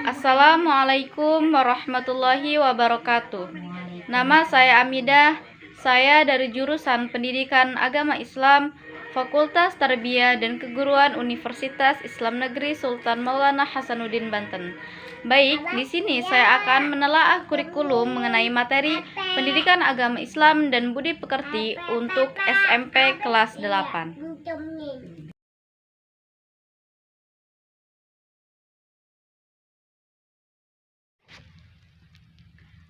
Assalamualaikum warahmatullahi wabarakatuh. Nama saya Amidah. Saya dari jurusan Pendidikan Agama Islam, Fakultas Tarbiyah dan Keguruan Universitas Islam Negeri Sultan Maulana Hasanuddin Banten. Baik, di sini saya akan menelaah kurikulum mengenai materi Pendidikan Agama Islam dan Budi Pekerti untuk SMP kelas 8.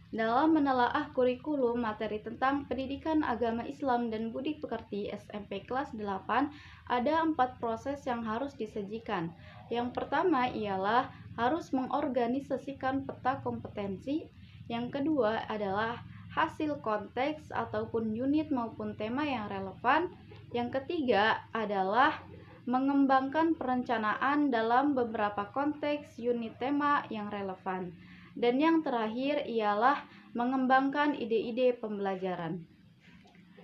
Dalam menelaah kurikulum materi tentang pendidikan agama Islam dan budi pekerti SMP kelas 8, ada 4 proses yang harus disajikan. Yang pertama ialah harus mengorganisasikan peta kompetensi. Yang kedua adalah hasil konteks ataupun unit maupun tema yang relevan. Yang ketiga adalah mengembangkan perencanaan dalam beberapa konteks unit tema yang relevan. Dan yang terakhir ialah mengembangkan ide-ide pembelajaran.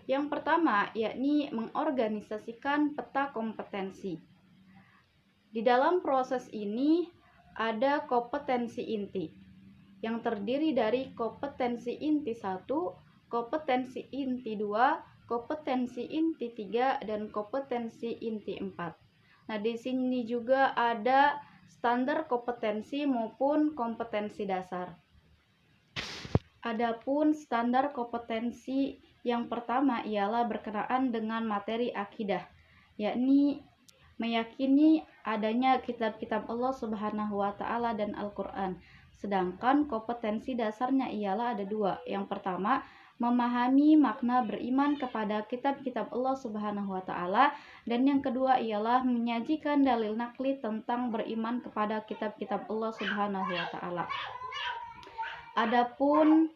Yang pertama yakni mengorganisasikan peta kompetensi. Di dalam proses ini ada kompetensi inti yang terdiri dari kompetensi inti 1, kompetensi inti 2, kompetensi inti 3, dan kompetensi inti 4. Nah, di sini juga ada standar kompetensi maupun kompetensi dasar. Adapun standar kompetensi yang pertama ialah berkenaan dengan materi akidah, yakni meyakini adanya kitab-kitab Allah Subhanahu wa Ta'ala dan Al-Quran. Sedangkan kompetensi dasarnya ialah ada 2. Yang pertama, memahami makna beriman kepada kitab-kitab Allah Subhanahu wa Ta'ala, dan yang kedua ialah menyajikan dalil nakli tentang beriman kepada kitab-kitab Allah Subhanahu wa Ta'ala. Adapun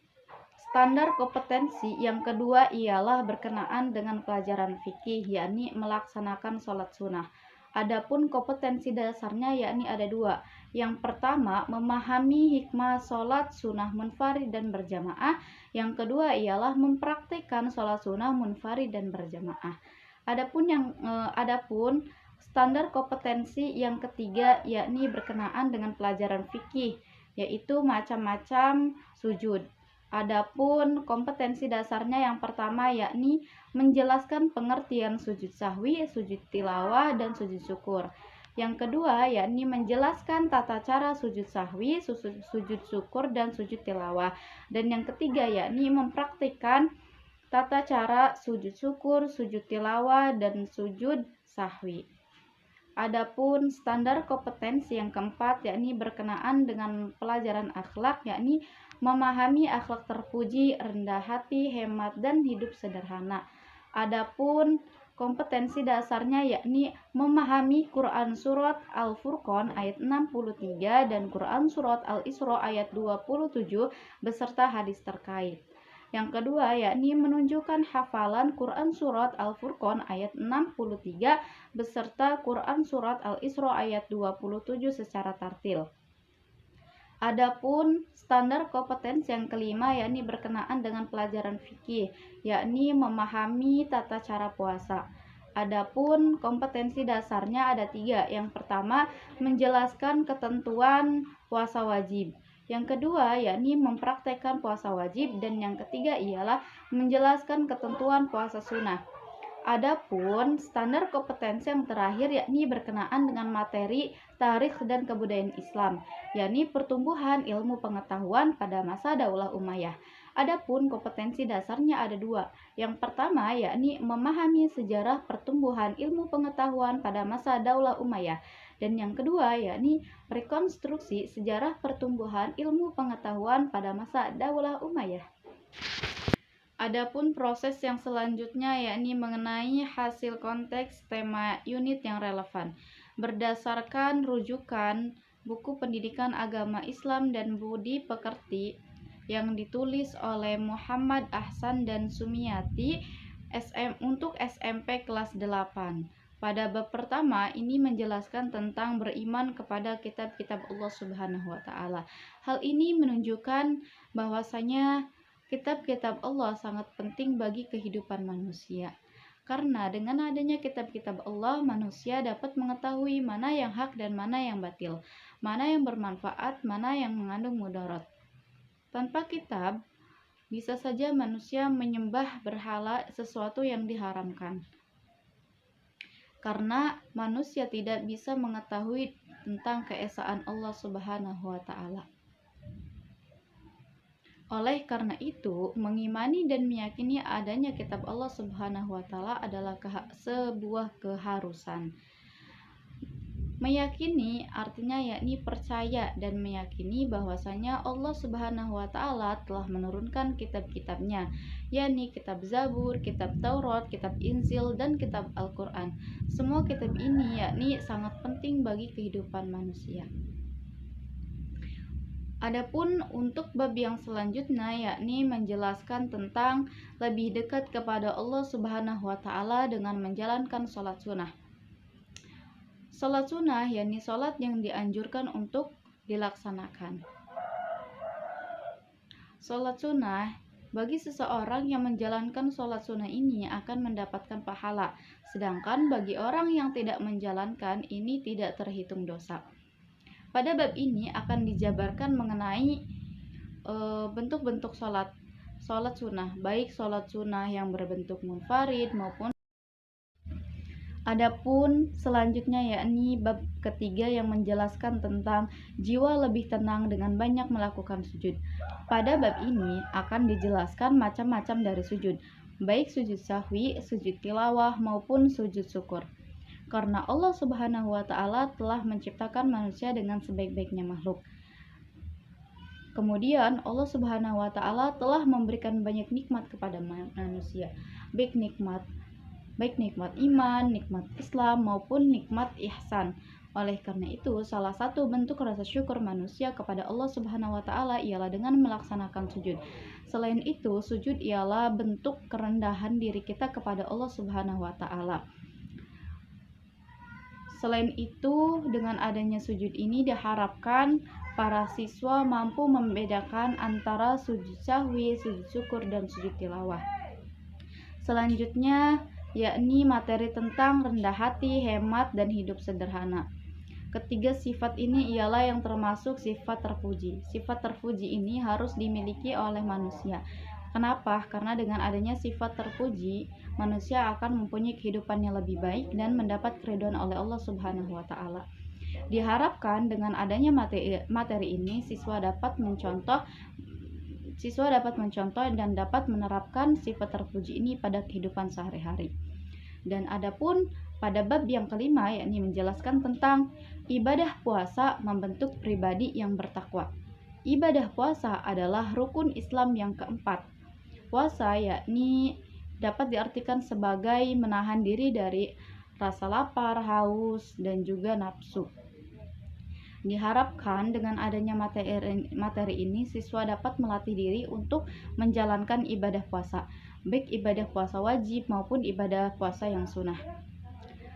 standar kompetensi yang kedua ialah berkenaan dengan pelajaran fikih, yakni melaksanakan sholat sunnah. Adapun kompetensi dasarnya yakni ada 2. Yang pertama, memahami hikmah sholat sunnah munfarid dan berjamaah. Yang kedua ialah mempraktikkan sholat sunnah munfarid dan berjamaah. Adapun standar kompetensi yang ketiga yakni berkenaan dengan pelajaran fikih, yaitu macam-macam sujud. Adapun kompetensi dasarnya yang pertama yakni menjelaskan pengertian sujud sahwi, sujud tilawah, dan sujud syukur. Yang kedua yakni menjelaskan tata cara sujud sahwi, sujud syukur, dan sujud tilawah. Dan yang ketiga yakni mempraktikkan tata cara sujud syukur, sujud tilawah, dan sujud sahwi. Adapun standar kompetensi yang keempat yakni berkenaan dengan pelajaran akhlak, yakni memahami akhlak terpuji, rendah hati, hemat, dan hidup sederhana. Adapun kompetensi dasarnya yakni memahami Quran Surat Al-Furqan ayat 63 dan Quran Surat Al-Isra ayat 27 beserta hadis terkait. Yang kedua yakni menunjukkan hafalan Quran Surat Al-Furqan ayat 63 beserta Quran Surat Al-Isra ayat 27 secara tartil. Adapun standar kompetensi yang kelima yakni berkenaan dengan pelajaran fikih, yakni memahami tata cara puasa. Adapun kompetensi dasarnya ada 3. Yang pertama, menjelaskan ketentuan puasa wajib. Yang kedua yakni mempraktekkan puasa wajib, dan yang ketiga ialah menjelaskan ketentuan puasa sunnah. Adapun standar kompetensi yang terakhir yakni berkenaan dengan materi tarikh dan kebudayaan Islam, yakni pertumbuhan ilmu pengetahuan pada masa Daulah Umayyah. Adapun kompetensi dasarnya ada 2. Yang pertama yakni memahami sejarah pertumbuhan ilmu pengetahuan pada masa Daulah Umayyah, dan yang kedua yakni rekonstruksi sejarah pertumbuhan ilmu pengetahuan pada masa Daulah Umayyah. Adapun proses yang selanjutnya yakni mengenai hasil konteks tema unit yang relevan. Berdasarkan rujukan buku Pendidikan Agama Islam dan Budi Pekerti yang ditulis oleh Muhammad Ahsan dan Sumiati untuk SMP kelas 8. Pada bab pertama ini menjelaskan tentang beriman kepada kitab-kitab Allah Subhanahu wa Ta'ala. Hal ini menunjukkan bahwasanya kitab-kitab Allah sangat penting bagi kehidupan manusia, Karena dengan adanya kitab-kitab Allah, manusia dapat mengetahui mana yang hak dan mana yang batil, mana yang bermanfaat, mana yang mengandung mudarat. Tanpa kitab, bisa saja manusia menyembah berhala, sesuatu yang diharamkan. Karena manusia tidak bisa mengetahui tentang keesaan Allah Subhanahu wa Ta'ala. Oleh karena itu, mengimani dan meyakini adanya kitab Allah Subhanahu wa Ta'ala adalah sebuah keharusan. Meyakini artinya yakni percaya dan meyakini bahwasanya Allah Subhanahu wa Ta'ala telah menurunkan kitab-kitabnya, yakni kitab Zabur, kitab Taurat, kitab Injil, dan kitab Al-Quran. Semua kitab ini yakni sangat penting bagi kehidupan manusia. Adapun untuk bab yang selanjutnya yakni menjelaskan tentang lebih dekat kepada Allah Subhanahu wa Ta'ala dengan menjalankan sholat sunnah. Sholat sunnah yakni sholat yang dianjurkan untuk dilaksanakan. Sholat sunnah bagi seseorang yang menjalankan sholat sunnah ini akan mendapatkan pahala, sedangkan bagi orang yang tidak menjalankan ini tidak terhitung dosa. Pada bab ini akan dijabarkan mengenai bentuk-bentuk sholat sunnah, baik sholat sunnah yang berbentuk munfarid maupun. Adapun selanjutnya yakni bab ketiga yang menjelaskan tentang jiwa lebih tenang dengan banyak melakukan sujud. Pada bab ini akan dijelaskan macam-macam dari sujud, baik sujud sahwi, sujud tilawah maupun sujud syukur. Karena Allah Subhanahu wa Ta'ala telah menciptakan manusia dengan sebaik-baiknya makhluk. Kemudian Allah Subhanahu wa Ta'ala telah memberikan banyak nikmat kepada manusia, baik nikmat iman, nikmat Islam maupun nikmat ihsan. Oleh karena itu, salah satu bentuk rasa syukur manusia kepada Allah Subhanahu wa Ta'ala ialah dengan melaksanakan sujud. Selain itu, sujud ialah bentuk kerendahan diri kita kepada Allah Subhanahu wa Ta'ala. Selain itu, dengan adanya sujud ini diharapkan para siswa mampu membedakan antara sujud sahwi, sujud syukur, dan sujud tilawah. Selanjutnya, yakni materi tentang rendah hati, hemat, dan hidup sederhana. Ketiga sifat ini ialah yang termasuk sifat terpuji. Sifat terpuji ini harus dimiliki oleh manusia. Kenapa? Karena dengan adanya sifat terpuji, manusia akan mempunyai kehidupan yang lebih baik dan mendapat keridhaan oleh Allah Subhanahu wa Ta'ala. Diharapkan dengan adanya materi ini, siswa dapat mencontoh dan dapat menerapkan sifat terpuji ini pada kehidupan sehari-hari. Dan adapun pada bab yang kelima yakni menjelaskan tentang ibadah puasa membentuk pribadi yang bertakwa. Ibadah puasa adalah rukun Islam yang keempat. Puasa yakni dapat diartikan sebagai menahan diri dari rasa lapar, haus, dan juga nafsu. Diharapkan dengan adanya materi ini, siswa dapat melatih diri untuk menjalankan ibadah puasa, baik ibadah puasa wajib maupun ibadah puasa yang sunnah.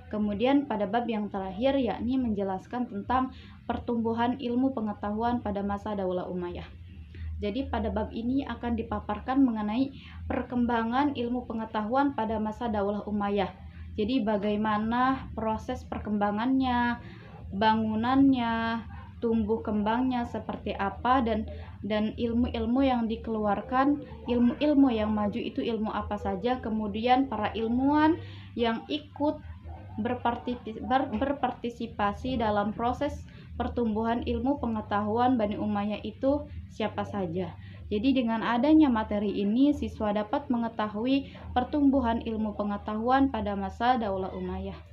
Kemudian pada bab yang terakhir yakni menjelaskan tentang pertumbuhan ilmu pengetahuan pada masa Daulah Umayyah. Jadi pada bab ini akan dipaparkan mengenai perkembangan ilmu pengetahuan pada masa Daulah Umayyah. Jadi bagaimana proses perkembangannya, bangunannya, tumbuh kembangnya seperti apa, dan ilmu-ilmu yang dikeluarkan, ilmu-ilmu yang maju itu ilmu apa saja, kemudian para ilmuwan yang ikut berpartisipasi dalam proses pertumbuhan ilmu pengetahuan Bani Umayyah itu siapa saja. Jadi dengan adanya materi ini, siswa dapat mengetahui pertumbuhan ilmu pengetahuan pada masa Daulah Umayyah.